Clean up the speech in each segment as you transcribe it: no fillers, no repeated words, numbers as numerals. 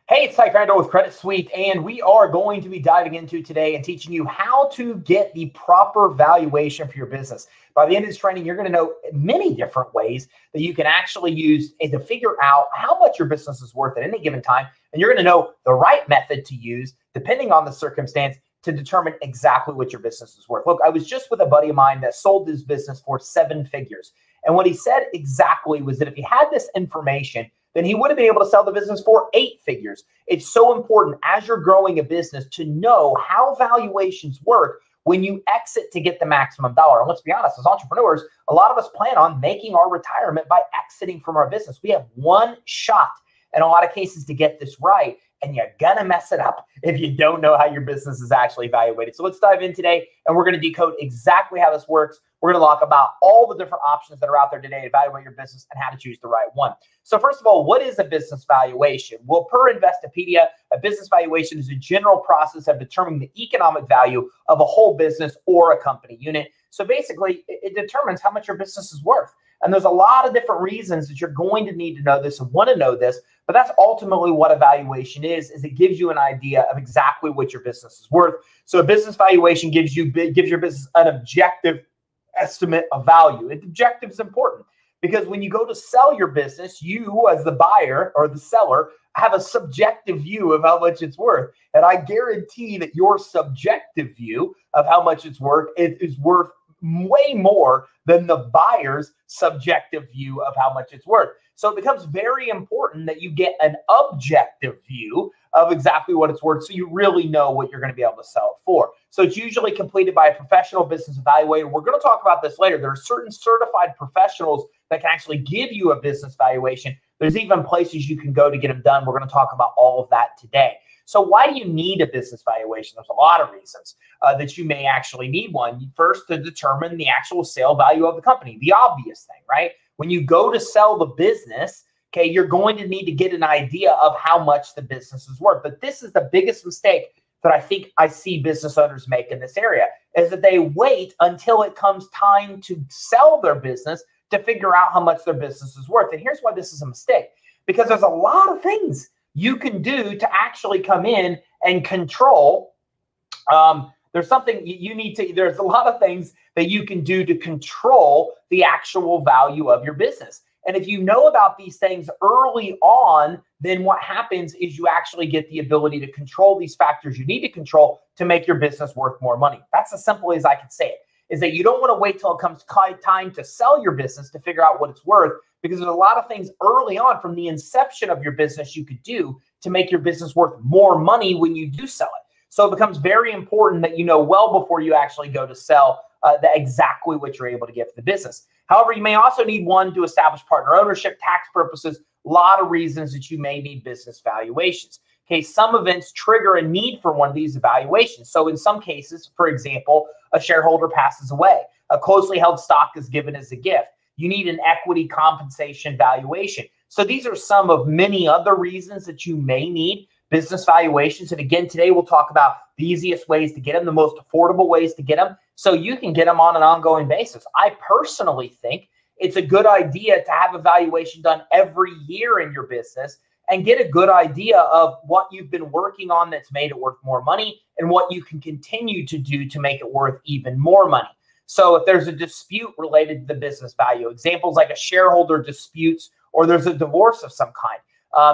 Hey, it's Ty Crandall with Credit Suite, and we are going to be diving into today and teaching you how to get the proper valuation for your business. By the end of this training, you're going to know many different ways that you can actually use to figure out how much your business is worth at any given time, and you're going to know the right method to use depending on the circumstance to determine exactly what your business is worth. Look, I was just with a buddy of mine that sold his business for 7 figures, and what he said exactly was that if he had this information, then he would have been able to sell the business for 8 figures. It's so important as you're growing a business to know how valuations work when you exit to get the maximum dollar. And let's be honest, as entrepreneurs, a lot of us plan on making our retirement by exiting from our business. We have one shot in a lot of cases to get this right, and you're gonna mess it up if you don't know how your business is actually evaluated. So let's dive in today, and we're gonna decode exactly how this works. We're gonna talk about all the different options that are out there today to evaluate your business and how to choose the right one. So first of all, what is a business valuation? Well, per Investopedia, a business valuation is a general process of determining the economic value of a whole business or a company unit. So basically, it determines how much your business is worth. And there's a lot of different reasons that you're going to need to know this and want to know this, but that's ultimately what a valuation is it gives you an idea of exactly what your business is worth. So a business valuation gives your business an objective estimate of value. And objective is important because when you go to sell your business, you as the buyer or the seller have a subjective view of how much it's worth. And I guarantee that your subjective view of how much it's worth is worth way more than the buyer's subjective view of how much it's worth. So it becomes very important that you get an objective view of exactly what it's worth so you really know what you're going to be able to sell it for. So it's usually completed by a professional business evaluator. We're going to talk about this later. There are certain certified professionals that can actually give you a business valuation. There's even places you can go to get them done. We're going to talk about all of that today. So why do you need a business valuation? There's a lot of reasons that you may actually need one. First, to determine the actual sale value of the company, the obvious thing, right? When you go to sell the business, okay, you're going to need to get an idea of how much the business is worth. But this is the biggest mistake that I think I see business owners make in this area, is that they wait until it comes time to sell their business to figure out how much their business is worth. And here's why this is a mistake, because there's a lot of things you can do to actually come in and control. There's a lot of things that you can do to control the actual value of your business. And if you know about these things early on, then what happens is you actually get the ability to control these factors you need to control to make your business worth more money. That's as simple as I can say it, is that you don't want to wait till it comes time to sell your business to figure out what it's worth, because there's a lot of things early on from the inception of your business you could do to make your business worth more money when you do sell it. So it becomes very important that you know well before you actually go to sell exactly what you're able to get for the business. However, you may also need one to establish partner ownership, tax purposes, a lot of reasons that you may need business valuations. Okay, some events trigger a need for one of these evaluations. So in some cases, for example, a shareholder passes away, a closely held stock is given as a gift. You need an equity compensation valuation. So these are some of many other reasons that you may need business valuations. And again, today we'll talk about the easiest ways to get them, the most affordable ways to get them, so you can get them on an ongoing basis. I personally think it's a good idea to have a valuation done every year in your business and get a good idea of what you've been working on that's made it worth more money and what you can continue to do to make it worth even more money. So if there's a dispute related to the business value, examples like a shareholder disputes, or there's a divorce of some kind,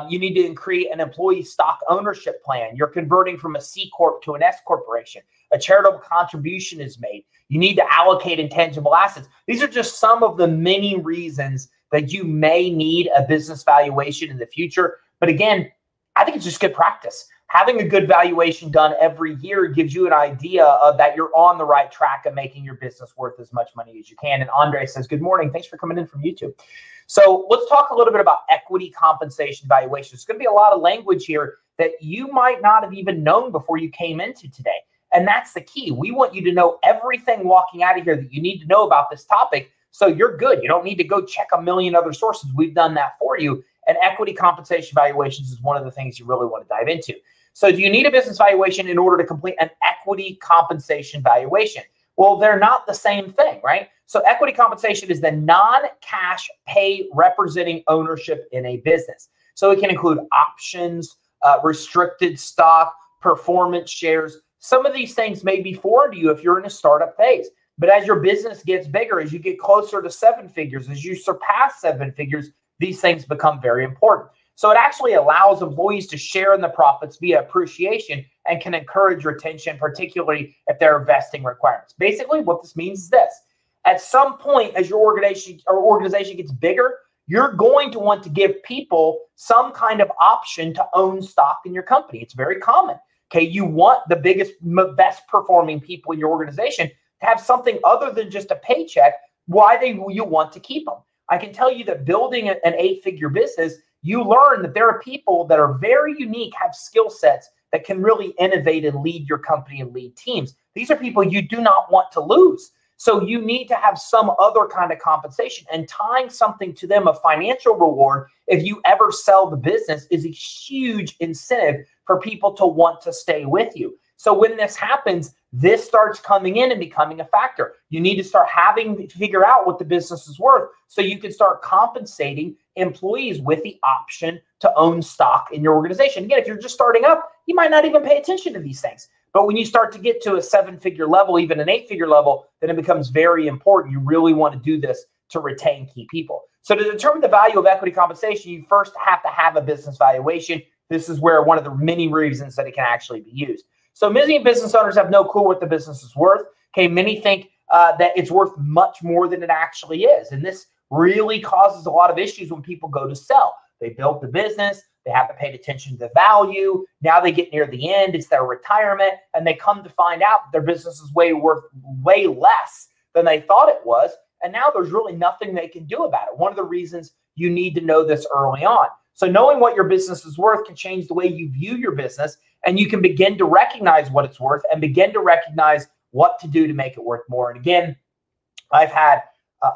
you need to create an employee stock ownership plan. You're converting from a C Corp to an S Corporation. A charitable contribution is made. You need to allocate intangible assets. These are just some of the many reasons that you may need a business valuation in the future. But again, I think it's just good practice. Having a good valuation done every year gives you an idea of that you're on the right track of making your business worth as much money as you can. And Andre says, good morning. Thanks for coming in from YouTube. So let's talk a little bit about equity compensation valuation. There's going to be a lot of language here that you might not have even known before you came into today. And that's the key. We want you to know everything walking out of here that you need to know about this topic, so you're good. You don't need to go check a million other sources. We've done that for you. And equity compensation valuations is one of the things you really want to dive into. So do you need a business valuation in order to complete an equity compensation valuation? Well, they're not the same thing, right? So equity compensation is the non-cash pay representing ownership in a business. So it can include options, restricted stock, performance shares. Some of these things may be foreign to you if you're in a startup phase. But as your business gets bigger, as you get closer to 7 figures, as you surpass 7 figures, these things become very important. So it actually allows employees to share in the profits via appreciation and can encourage retention, particularly if there are vesting requirements. Basically, what this means is this. At some point, as your organization gets bigger, you're going to want to give people some kind of option to own stock in your company. It's very common. Okay, you want the biggest, best performing people in your organization to have something other than just a paycheck. Why you want to keep them? I can tell you that building an 8-figure business, you learn that there are people that are very unique, have skill sets that can really innovate and lead your company and lead teams. These are people you do not want to lose. So you need to have some other kind of compensation, and tying something to them, a financial reward, if you ever sell the business, is a huge incentive for people to want to stay with you. So when this happens, this starts coming in and becoming a factor. You need to start having to figure out what the business is worth so you can start compensating employees with the option to own stock in your organization. Again, if you're just starting up, you might not even pay attention to these things. But when you start to get to a 7-figure level, even an 8-figure level, then it becomes very important. You really want to do this to retain key people. So to determine the value of equity compensation, you first have to have a business valuation. This is where one of the many reasons that it can actually be used. So many business owners have no clue what the business is worth. Okay, many think that it's worth much more than it actually is. And this really causes a lot of issues when people go to sell. They built the business, they haven't paid attention to the value. Now they get near the end, it's their retirement, and they come to find out that their business is worth way less than they thought it was. And now there's really nothing they can do about it. One of the reasons you need to know this early on. So knowing what your business is worth can change the way you view your business, and you can begin to recognize what it's worth and begin to recognize what to do to make it worth more. And again, I've had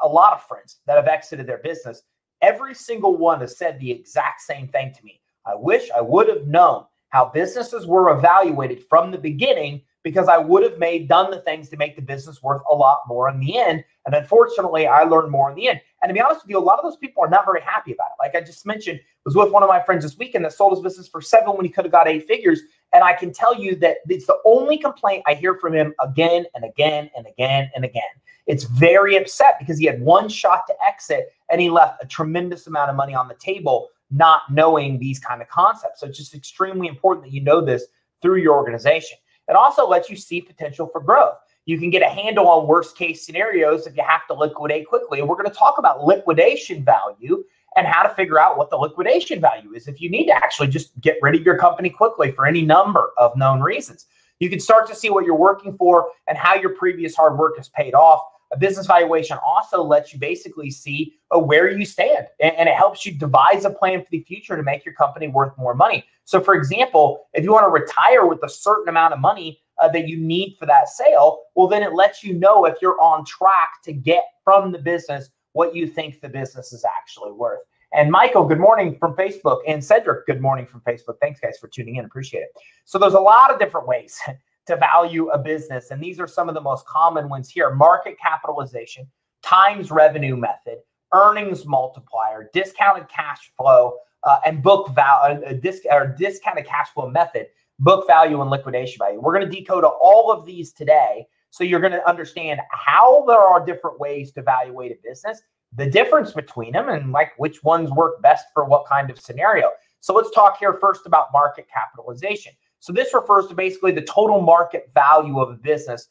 a lot of friends that have exited their business. Every single one has said the exact same thing to me. I wish I would have known how businesses were evaluated from the beginning, because I would have done the things to make the business worth a lot more in the end. And unfortunately, I learned more in the end. And to be honest with you, a lot of those people are not very happy about it. Like I just mentioned, was with one of my friends this weekend that sold his business for 7 when he could have got 8 figures. And I can tell you that it's the only complaint I hear from him again and again and again and again. It's very upset because he had one shot to exit and he left a tremendous amount of money on the table, not knowing these kind of concepts. So it's just extremely important that you know this through your organization. It also lets you see potential for growth. You can get a handle on worst case scenarios if you have to liquidate quickly. And we're going to talk about liquidation value and how to figure out what the liquidation value is if you need to actually just get rid of your company quickly for any number of known reasons. You can start to see what you're working for and how your previous hard work has paid off. A business valuation also lets you basically see where you stand, and it helps you devise a plan for the future to make your company worth more money. So for example, if you want to retire with a certain amount of money that you need for that sale, well, then it lets you know if you're on track to get from the business what you think the business is actually worth. And Michael, good morning from Facebook. And Cedric, good morning from Facebook. Thanks, guys, for tuning in. Appreciate it. So there's a lot of different ways to value a business. And these are some of the most common ones here: market capitalization, times revenue method, earnings multiplier, discounted cash flow, and book value, discounted cash flow method, book value, and liquidation value. We're going to decode all of these today. So you're going to understand how there are different ways to evaluate a business, the difference between them, and like which ones work best for what kind of scenario. So let's talk here first about market capitalization. So this refers to basically the total market value of a business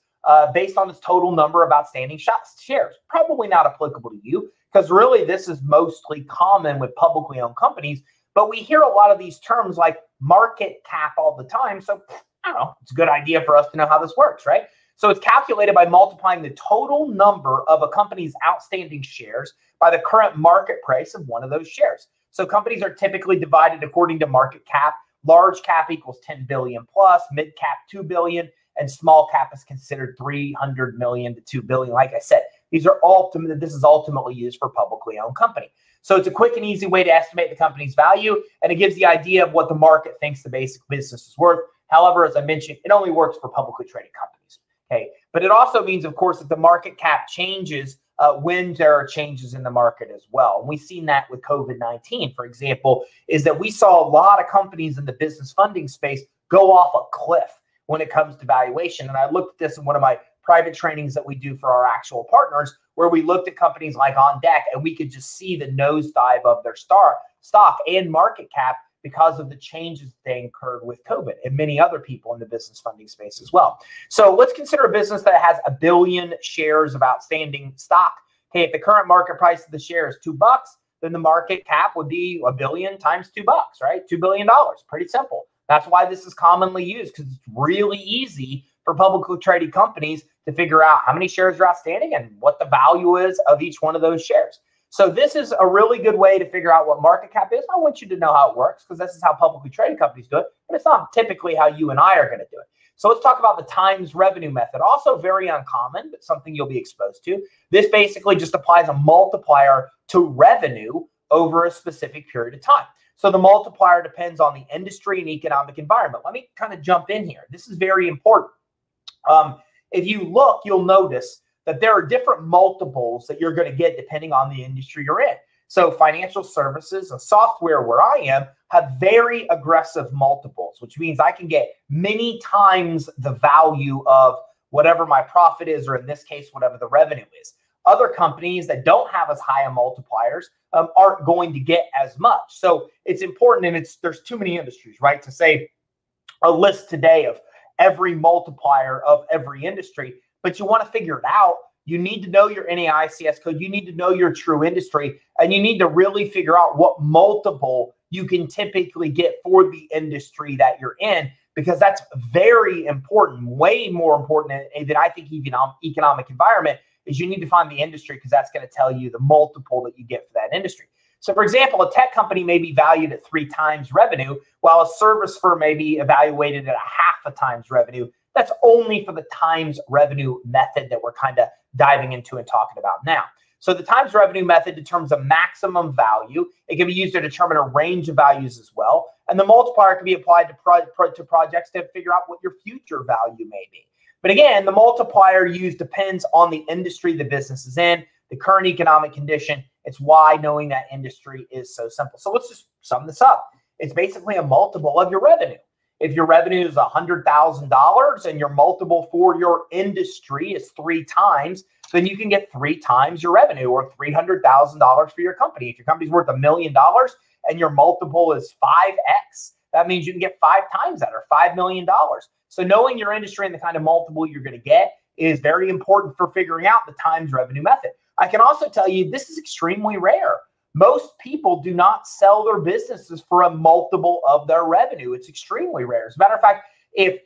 based on its total number of outstanding shares. Probably not applicable to you, because really this is mostly common with publicly owned companies, but we hear a lot of these terms like market cap all the time. So I don't know, it's a good idea for us to know how this works, right? So it's calculated by multiplying the total number of a company's outstanding shares by the current market price of one of those shares. So companies are typically divided according to market cap. Large cap equals 10 billion plus, mid cap 2 billion, and small cap is considered 300 million to 2 billion. Like I said, this is ultimately used for publicly owned company. So it's a quick and easy way to estimate the company's value, and it gives the idea of what the market thinks the basic business is worth. However, as I mentioned, it only works for publicly traded companies. Okay, but it also means, of course, that the market cap changes when there are changes in the market as well. And we've seen that with COVID-19, for example, is that we saw a lot of companies in the business funding space go off a cliff when it comes to valuation. And I looked at this in one of my private trainings that we do for our actual partners, where we looked at companies like On Deck, and we could just see the nosedive of their stock and market cap because of the changes they incurred with COVID, and many other people in the business funding space as well. So let's consider a business that has 1 billion shares of outstanding stock. Okay, if the current market price of the share is $2, then the market cap would be 1 billion times $2, right? $2 billion. Pretty simple. That's why this is commonly used, because it's really easy for publicly traded companies to figure out how many shares are outstanding and what the value is of each one of those shares. So this is a really good way to figure out what market cap is. I want you to know how it works, because this is how publicly traded companies do it, and it's not typically how you and I are going to do it. So let's talk about the times revenue method. Also very uncommon, but something you'll be exposed to. This basically just applies a multiplier to revenue over a specific period of time. So the multiplier depends on the industry and economic environment. Let me kind of jump in here. This is very important. If you look, you'll notice that there are different multiples that you're going to get depending on the industry you're in. So financial services and software, where I am, have very aggressive multiples, which means I can get many times the value of whatever my profit is, or in this case, whatever the revenue is. Other companies that don't have as high a multipliers aren't going to get as much. So it's important, and there's too many industries, right, to say a list today of every multiplier of every industry. But you want to figure it out. You need to know your NAICS code. You need to know your true industry, and you need to really figure out what multiple you can typically get for the industry that you're in, because that's very important, way more important than I think even economic environment, is you need to find the industry, because that's going to tell you the multiple that you get for that industry. So for example, a tech company may be valued at 3 times revenue, while a service firm may be evaluated at 0.5 times revenue. That's only for the times revenue method that we're kind of diving into and talking about now. So the times revenue method determines a maximum value. It can be used to determine a range of values as well. And the multiplier can be applied to projects to figure out what your future value may be. But again, the multiplier used depends on the industry the business is in, the current economic condition. It's why knowing that industry is so simple. So let's just sum this up. It's basically a multiple of your revenue. If your revenue is $100,000 and your multiple for your industry is 3 times, then you can get 3 times your revenue, or $300,000 for your company. If your company's worth $1 million and your multiple is 5x, that means you can get 5 times that, or $5 million. So knowing your industry and the kind of multiple you're going to get is very important for figuring out the times revenue method. I can also tell you this is extremely rare. Most people do not sell their businesses for a multiple of their revenue. It's extremely rare. As a matter of fact, if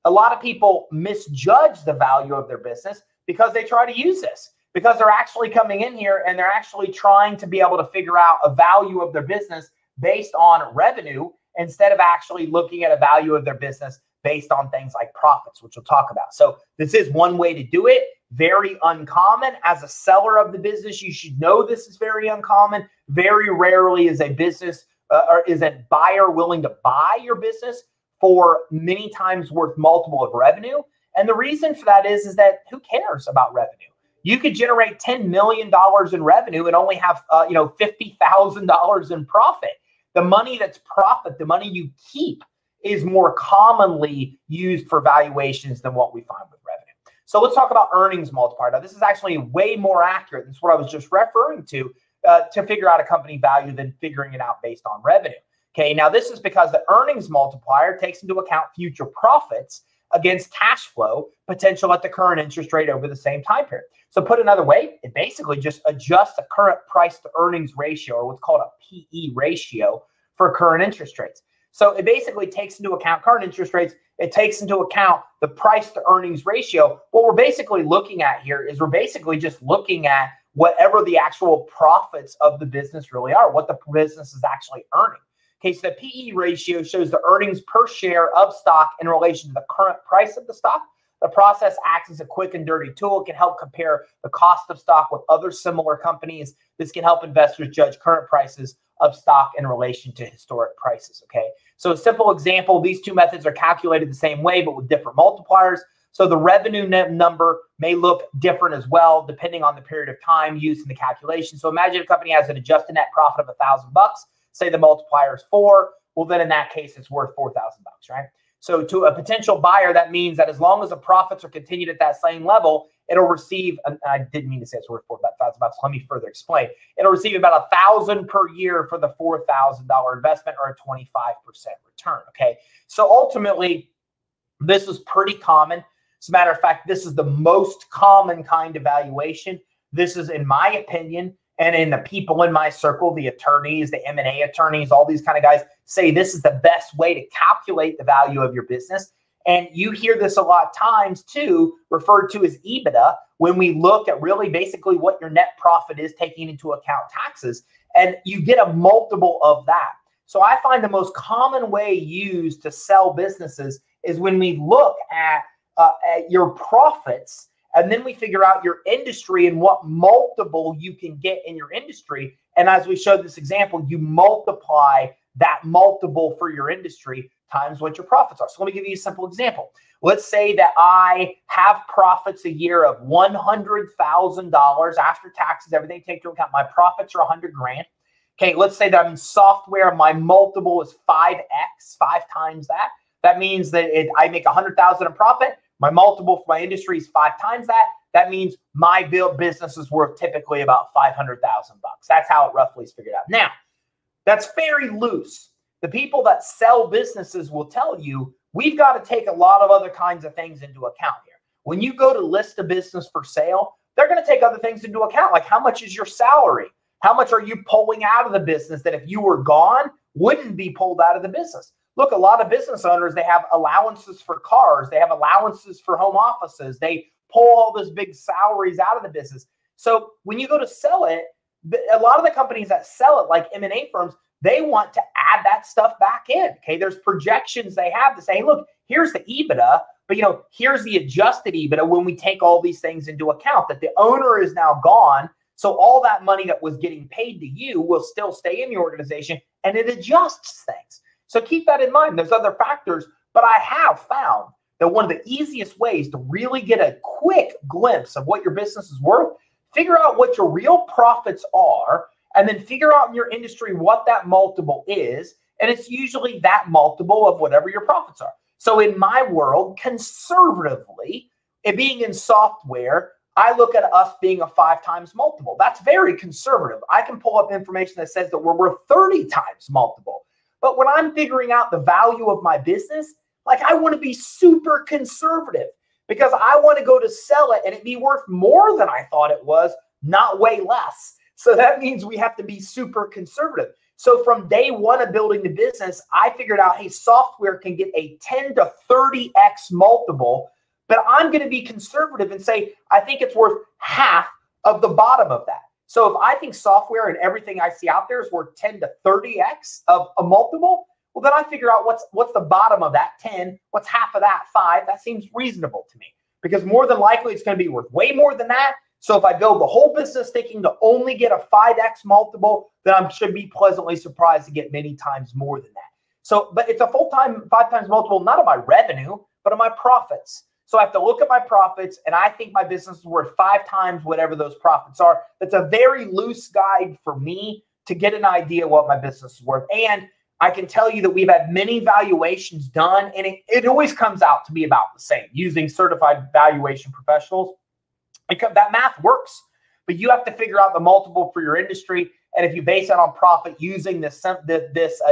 a lot of people misjudge the value of their business because they try to use this, because they're actually coming in here and they're actually trying to be able to figure out a value of their business based on revenue, instead of actually looking at a value of their business based on things like profits, which we'll talk about. So this is one way to do it. Very uncommon. As a seller of the business, you should know this is very uncommon. Very rarely is a business or is a buyer willing to buy your business for many times worth multiple of revenue. And the reason for that is that who cares about revenue? You could generate $10 million in revenue and only have $50,000 in profit. The money that's profit, the money you keep, is more commonly used for valuations than what we find with revenue. So let's talk about earnings multiplier. Now, this is actually way more accurate. This is what I was just referring to figure out a company value than figuring it out based on revenue. Okay, now this is because the earnings multiplier takes into account future profits against cash flow potential at the current interest rate over the same time period. So put another way, it basically just adjusts the current price to earnings ratio, or what's called a PE ratio, for current interest rates. So it basically takes into account current interest rates. It takes into account the price to earnings ratio. What we're basically looking at here is we're basically just looking at whatever the actual profits of the business really are, what the business is actually earning. Okay, so the PE ratio shows the earnings per share of stock in relation to the current price of the stock. The process acts as a quick and dirty tool. It can help compare the cost of stock with other similar companies. This can help investors judge current prices of stock in relation to historic prices, okay? So a simple example, these two methods are calculated the same way, but with different multipliers. So the revenue number may look different as well, depending on the period of time used in the calculation. So imagine a company has an adjusted net profit of $1,000. Say the multiplier is 4. Well, then in that case, it's worth $4,000, right? So to a potential buyer, that means that as long as the profits are continued at that same level, it'll receive, I didn't mean to say it's worth about $1,000. Let me further explain. It'll receive about $1,000 per year for the $4,000 investment, or a 25% return, okay? So ultimately, this is pretty common. As a matter of fact, this is the most common kind of valuation. This is, in my opinion, and in the people in my circle, the attorneys, the M&A attorneys, all these kind of guys say this is the best way to calculate the value of your business. And you hear this a lot of times too, referred to as EBITDA, when we look at really basically what your net profit is, taking into account taxes, and you get a multiple of that. So I find the most common way used to sell businesses is when we look at your profits, and then we figure out your industry and what multiple you can get in your industry. And as we showed this example, you multiply that multiple for your industry times what your profits are. So let me give you a simple example. Let's say that I have profits a year of $100,000 after taxes, everything taken into account. My profits are 100 grand. Okay, let's say that I'm in software. My multiple is 5x, 5 times that. That means that I make 100,000 in profit. My multiple for my industry is 5 times that. That means my business is worth typically about $500,000. That's how it roughly is figured out. Now, that's very loose. The people that sell businesses will tell you we've got to take a lot of other kinds of things into account here. When you go to list a business for sale, they're going to take other things into account, like how much is your salary? How much are you pulling out of the business that if you were gone, wouldn't be pulled out of the business? Look, a lot of business owners, they have allowances for cars. They have allowances for home offices. They pull all those big salaries out of the business. So when you go to sell it, a lot of the companies that sell it, like M&A firms, they want to add that stuff back in. Okay, there's projections they have to say, hey, look, here's the EBITDA, but here's the adjusted EBITDA when we take all these things into account, that the owner is now gone. So all that money that was getting paid to you will still stay in the organization, and it adjusts things. So keep that in mind. There's other factors, but I have found that one of the easiest ways to really get a quick glimpse of what your business is worth, figure out what your real profits are, and then figure out in your industry what that multiple is. And it's usually that multiple of whatever your profits are. So in my world, conservatively, it being in software, I look at us being a 5 times multiple. That's very conservative. I can pull up information that says that we're worth 30 times multiple. But when I'm figuring out the value of my business, like, I want to be super conservative because I want to go to sell it and it be worth more than I thought it was, not way less. So that means we have to be super conservative. So from day one of building the business, I figured out, hey, software can get a 10 to 30x multiple, but I'm going to be conservative and say, I think it's worth half of the bottom of that. So if I think software and everything I see out there is worth 10 to 30x of a multiple, well, then I figure out what's the bottom of that 10, what's half of that 5. That seems reasonable to me because more than likely it's going to be worth way more than that. So if I build the whole business thinking to only get a 5x multiple, then I should be pleasantly surprised to get many times more than that. So, but it's a full-time 5 times multiple, not of my revenue, but of my profits. So I have to look at my profits, and I think my business is worth 5 times whatever those profits are. That's a very loose guide for me to get an idea what my business is worth. And I can tell you that we've had many valuations done, and it always comes out to be about the same using certified valuation professionals. Because that math works, but you have to figure out the multiple for your industry. And if you base it on profit using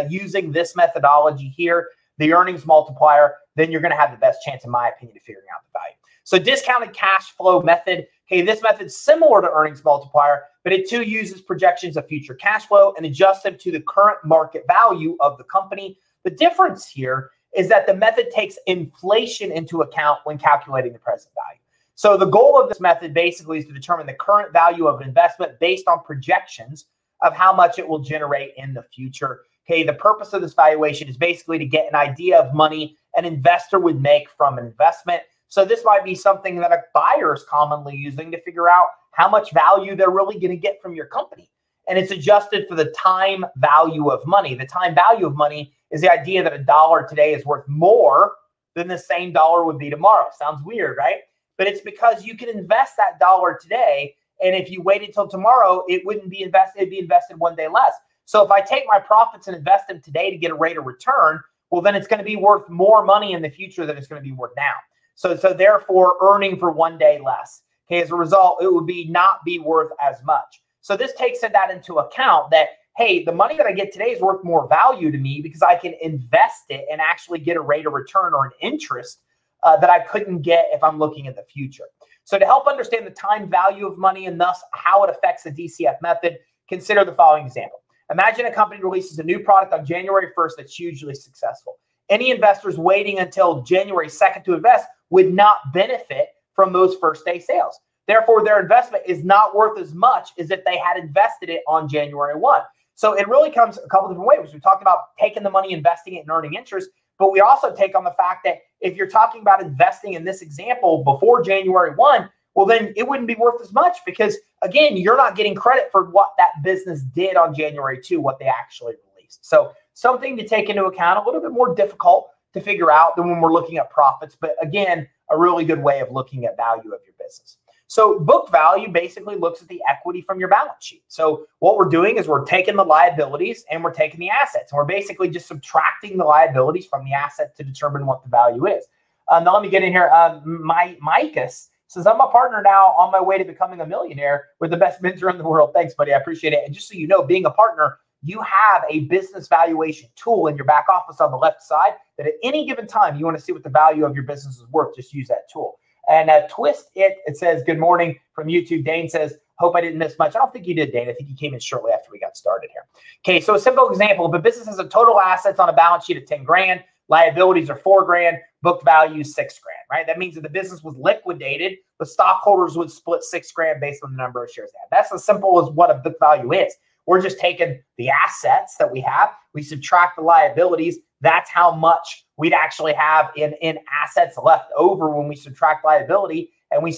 using this methodology here, the earnings multiplier, then you're going to have the best chance, in my opinion, of figuring out the value. So discounted cash flow method. Okay, this method's similar to earnings multiplier, but it too uses projections of future cash flow and adjusts them to the current market value of the company. The difference here is that the method takes inflation into account when calculating the present value. So the goal of this method basically is to determine the current value of an investment based on projections of how much it will generate in the future. Okay, the purpose of this valuation is basically to get an idea of money an investor would make from an investment. So this might be something that a buyer is commonly using to figure out how much value they're really going to get from your company. And it's adjusted for the time value of money. The time value of money is the idea that $1 today is worth more than the same dollar would be tomorrow. Sounds weird, right? But it's because you can invest that dollar today, and if you waited till tomorrow, it wouldn't be invested, it'd be invested one day less. So if I take my profits and invest them today to get a rate of return, well, then it's going to be worth more money in the future than it's going to be worth now. So therefore, earning for one day less. Okay, as a result, it would not be worth as much. So this takes that into account that, hey, the money that I get today is worth more value to me because I can invest it and actually get a rate of return or an interest that I couldn't get if I'm looking at the future. So to help understand the time value of money and thus how it affects the DCF method, consider the following example. Imagine a company releases a new product on January 1st that's hugely successful. Any investors waiting until January 2nd to invest would not benefit from those first day sales. Therefore, their investment is not worth as much as if they had invested it on January 1. So it really comes a couple different ways. We talked about taking the money, investing it, and earning interest. But we also take on the fact that if you're talking about investing in this example before January 1, well, then it wouldn't be worth as much because, again, you're not getting credit for what that business did on January 2, what they actually released. So something to take into account, a little bit more difficult to figure out than when we're looking at profits. But again, a really good way of looking at value of your business. So book value basically looks at the equity from your balance sheet. So what we're doing is we're taking the liabilities and we're taking the assets. And we're basically just subtracting the liabilities from the asset to determine what the value is. Now let me get in here. Micus says, I'm a partner now on my way to becoming a millionaire with the best mentor in the world. Thanks, buddy. I appreciate it. And just so you know, being a partner, you have a business valuation tool in your back office on the left side that at any given time, you want to see what the value of your business is worth. Just use that tool. And twist it. It says, good morning from YouTube. Dane says, hope I didn't miss much. I don't think you did, Dane. I think you came in shortly after we got started here. Okay, so a simple example. If a business has a total assets on a balance sheet of 10 grand, liabilities are 4 grand, book value is 6 grand, right? That means that the business was liquidated, the stockholders would split 6 grand based on the number of shares they have. That's as simple as what a book value is. We're just taking the assets that we have, we subtract the liabilities. That's how much we'd actually have in assets left over when we subtract liability, and we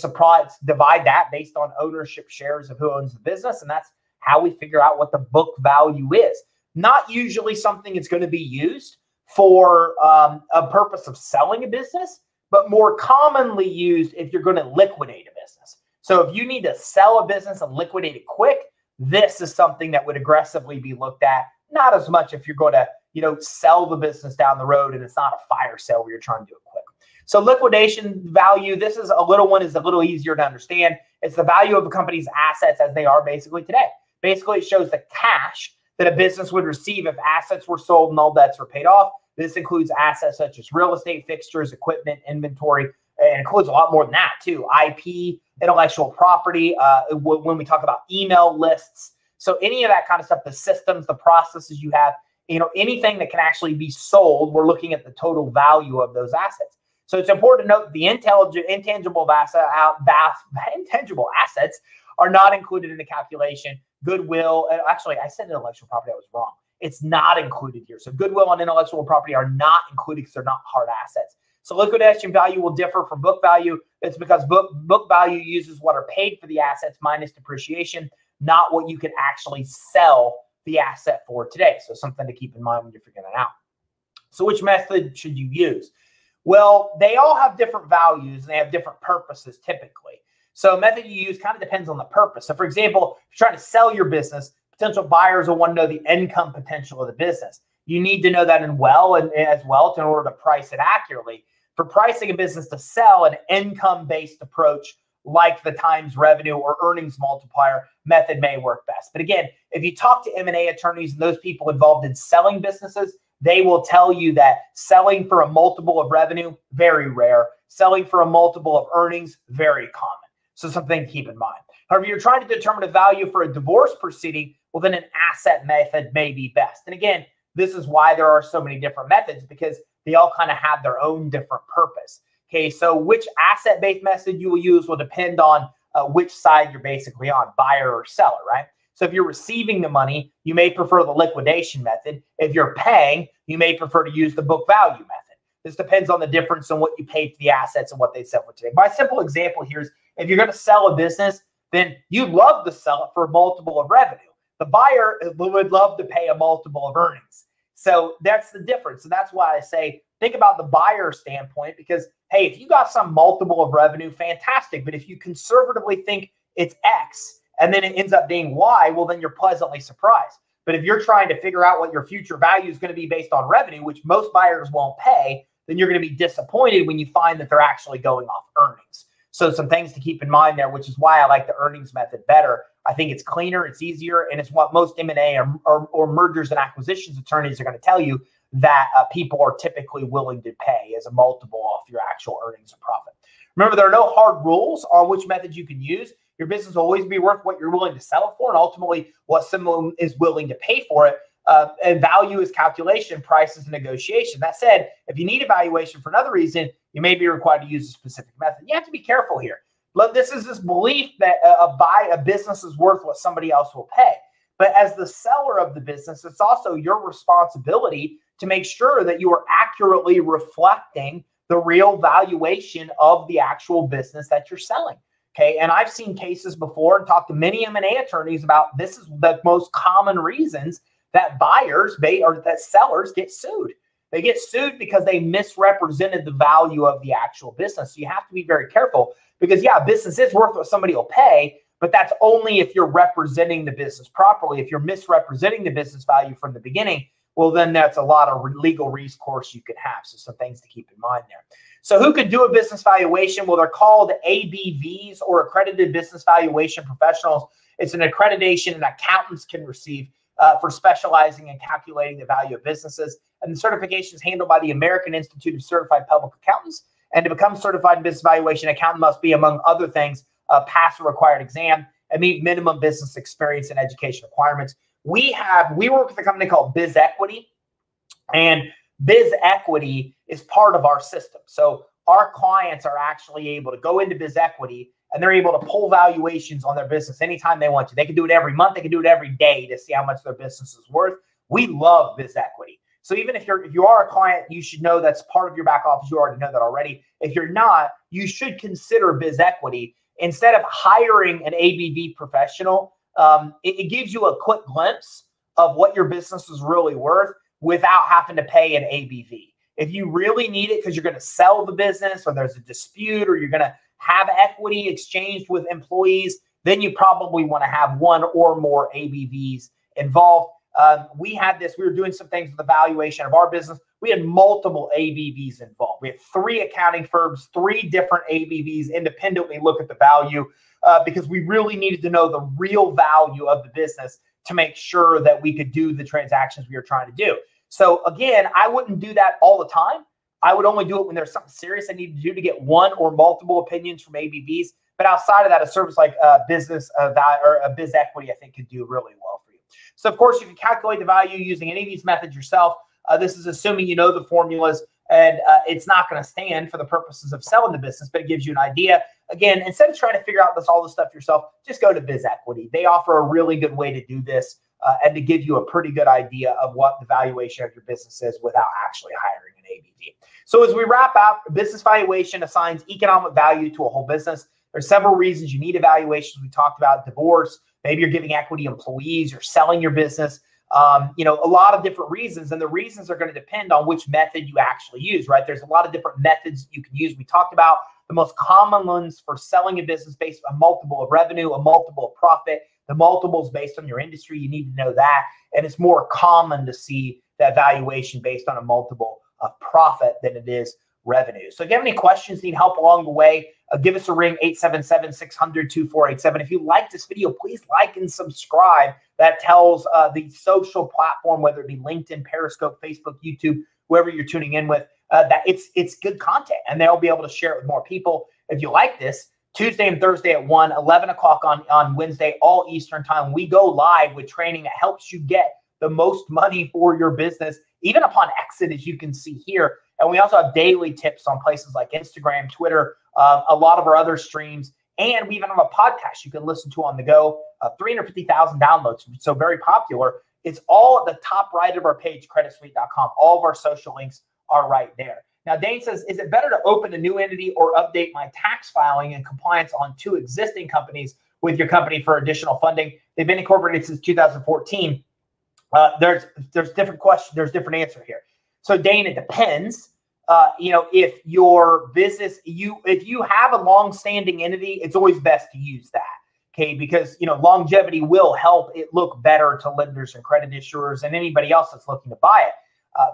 divide that based on ownership shares of who owns the business, and that's how we figure out what the book value is. Not usually something that's going to be used for a purpose of selling a business, but more commonly used if you're going to liquidate a business. So if you need to sell a business and liquidate it quick, this is something that would aggressively be looked at. Not as much if you're going to, sell the business down the road and it's not a fire sale where you're trying to do it quick. So liquidation value, this is a little easier to understand. It's the value of a company's assets as they are basically today. Basically, it shows the cash that a business would receive if assets were sold and all debts were paid off. This includes assets such as real estate, fixtures, equipment, inventory, and includes a lot more than that too. IP, intellectual property, when we talk about email lists. So any of that kind of stuff, the systems, the processes you have, anything that can actually be sold, we're looking at the total value of those assets. So it's important to note the intangible assets are not included in the calculation. Goodwill, actually, I said intellectual property, I was wrong. It's not included here. So goodwill and intellectual property are not included because they're not hard assets. So liquidation value will differ from book value. It's because book value uses what are paid for the assets minus depreciation, not what you can actually sell the asset for today. So something to keep in mind when you're figuring it out. So which method should you use? Well, they all have different values and they have different purposes typically. So method you use kind of depends on the purpose. So for example, if you're trying to sell your business, potential buyers will want to know the income potential of the business. You need to know that as well in order to price it accurately. For pricing a business to sell, an income-based approach like the times revenue or earnings multiplier method may work best. But again, if you talk to M&A attorneys and those people involved in selling businesses, they will tell you that selling for a multiple of revenue, very rare. Selling for a multiple of earnings, very common. So something to keep in mind. However, if you're trying to determine a value for a divorce proceeding, well, then an asset method may be best. And again, this is why there are so many different methods, because they all kind of have their own different purpose. Okay, so which asset-based method you will use will depend on which side you're basically on, buyer or seller, right? So if you're receiving the money, you may prefer the liquidation method. If you're paying, you may prefer to use the book value method. This depends on the difference in what you paid for the assets and what they sell for today. My simple example here is if you're going to sell a business, then you'd love to sell it for a multiple of revenue. The buyer would love to pay a multiple of earnings. So that's the difference. And that's why I say, think about the buyer standpoint, because, hey, if you got some multiple of revenue, fantastic. But if you conservatively think it's X and then it ends up being Y, well, then you're pleasantly surprised. But if you're trying to figure out what your future value is going to be based on revenue, which most buyers won't pay, then you're going to be disappointed when you find that they're actually going off earnings. So some things to keep in mind there, which is why I like the earnings method better. I think it's cleaner, it's easier, and it's what most M&A or mergers and acquisitions attorneys are going to tell you that people are typically willing to pay as a multiple off your actual earnings or profit. Remember, there are no hard rules on which method you can use. Your business will always be worth what you're willing to sell it for, and ultimately what someone is willing to pay for it. And value is calculation, price is negotiation. That said, if you need a valuation for another reason, you may be required to use a specific method. You have to be careful here. Look, this is this belief that a business is worth what somebody else will pay. But as the seller of the business, it's also your responsibility to make sure that you are accurately reflecting the real valuation of the actual business that you're selling. Okay, and I've seen cases before and talked to many M&A attorneys about this is the most common reasons that that sellers get sued. They get sued because they misrepresented the value of the actual business. So you have to be very careful because, yeah, business is worth what somebody will pay, but that's only if you're representing the business properly. If you're misrepresenting the business value from the beginning, well, then that's a lot of legal recourse you could have. So some things to keep in mind there. So who could do a business valuation? Well, they're called ABVs, or accredited business valuation professionals. It's an accreditation and accountants can receive for specializing in calculating the value of businesses. And the certification is handled by the American Institute of Certified Public Accountants. And to become certified in business valuation, accountant must be, among other things, pass a required exam and meet minimum business experience and education requirements. We work with a company called Biz Equity, and Biz Equity is part of our system. So our clients are actually able to go into Biz Equity and they're able to pull valuations on their business anytime they want to. They can do it every month. They can do it every day to see how much their business is worth. We love Biz Equity. So even if you are a client, you should know that's part of your back office. You already know that already. If you're not, you should consider Biz Equity. Instead of hiring an ABV professional, it gives you a quick glimpse of what your business is really worth without having to pay an ABV. If you really need it because you're going to sell the business or there's a dispute or you're going to have equity exchanged with employees, then you probably want to have one or more ABVs involved. We were doing some things with the valuation of our business. We had multiple ABVs involved. We had 3 accounting firms, 3 different ABVs independently look at the value because we really needed to know the real value of the business to make sure that we could do the transactions we were trying to do. So again, I wouldn't do that all the time. I would only do it when there's something serious I need to do to get one or multiple opinions from ABVs. But outside of that, a service like business value or a Biz Equity, I think, could do really well for you. So of course, you can calculate the value using any of these methods yourself. This is assuming you know the formulas, and it's not going to stand for the purposes of selling the business, but it gives you an idea. Again, instead of trying to figure out all this stuff yourself, just go to Biz Equity. They offer a really good way to do this and to give you a pretty good idea of what the valuation of your business is without actually hiring an ABV. So as we wrap up, business valuation assigns economic value to a whole business. There's several reasons you need evaluations. We talked about divorce. Maybe you're giving equity to employees. You're selling your business. A lot of different reasons, and the reasons are going to depend on which method you actually use, right? There's a lot of different methods you can use. We talked about the most common ones for selling a business based on a multiple of revenue, a multiple of profit. The multiples based on your industry, you need to know that. And it's more common to see that valuation based on a multiple of profit than it is revenue. So if you have any questions, need help along the way, give us a ring, 877-600-2487. If you like this video, please like and subscribe. That tells the social platform, whether it be LinkedIn, Periscope, Facebook, YouTube, whoever you're tuning in with, that it's good content, and they'll be able to share it with more people. If you like this, Tuesday and Thursday at 1, 11 o'clock on Wednesday, all Eastern time, we go live with training that helps you get the most money for your business, even upon exit, as you can see here. And we also have daily tips on places like Instagram, Twitter, a lot of our other streams. And we even have a podcast you can listen to on the go, 350,000 downloads. So very popular. It's all at the top right of our page, creditsuite.com. All of our social links are right there. Now, Dane says, is it better to open a new entity or update my tax filing and compliance on 2 existing companies with your company for additional funding? They've been incorporated since 2014. There's different questions. There's different answer here. So Dane, it depends. If your business, if you have a long-standing entity, it's always best to use that. Okay, because longevity will help it look better to lenders and credit issuers and anybody else that's looking to buy it.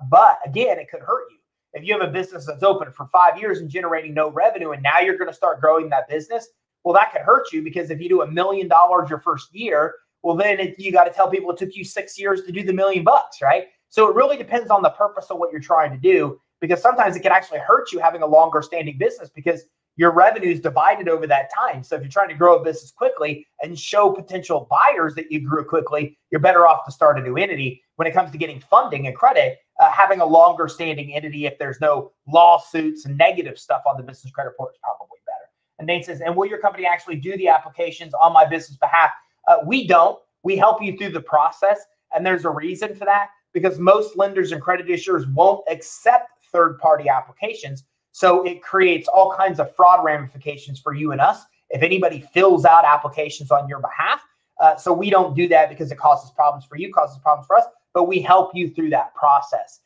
But again, it could hurt you. If you have a business that's open for 5 years and generating no revenue, and now you're going to start growing that business, well, that could hurt you, because if you do $1 million your first year, well, then you got to tell people it took you 6 years to do the $1 million, right? So it really depends on the purpose of what you're trying to do, because sometimes it can actually hurt you having a longer standing business because your revenue is divided over that time. So if you're trying to grow a business quickly and show potential buyers that you grew quickly, you're better off to start a new entity. When it comes to getting funding and credit, having a longer standing entity, if there's no lawsuits and negative stuff on the business credit report, is probably better. And Nate says, and will your company actually do the applications on my business behalf? We don't. We help you through the process. And there's a reason for that, because most lenders and credit issuers won't accept third-party applications. So it creates all kinds of fraud ramifications for you and us if anybody fills out applications on your behalf. So we don't do that because it causes problems for you, causes problems for us, but we help you through that process.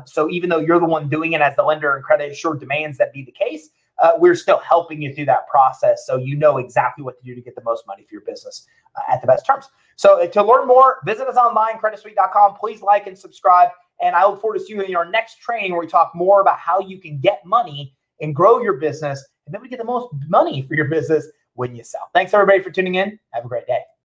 So even though you're the one doing it, as the lender and credit issuer demands that be the case, we're still helping you through that process, so you know exactly what to do to get the most money for your business at the best terms. So to learn more, visit us online, creditsuite.com. Please like and subscribe. And I look forward to seeing you in our next training, where we talk more about how you can get money and grow your business, and then we get the most money for your business when you sell. Thanks, everybody, for tuning in. Have a great day.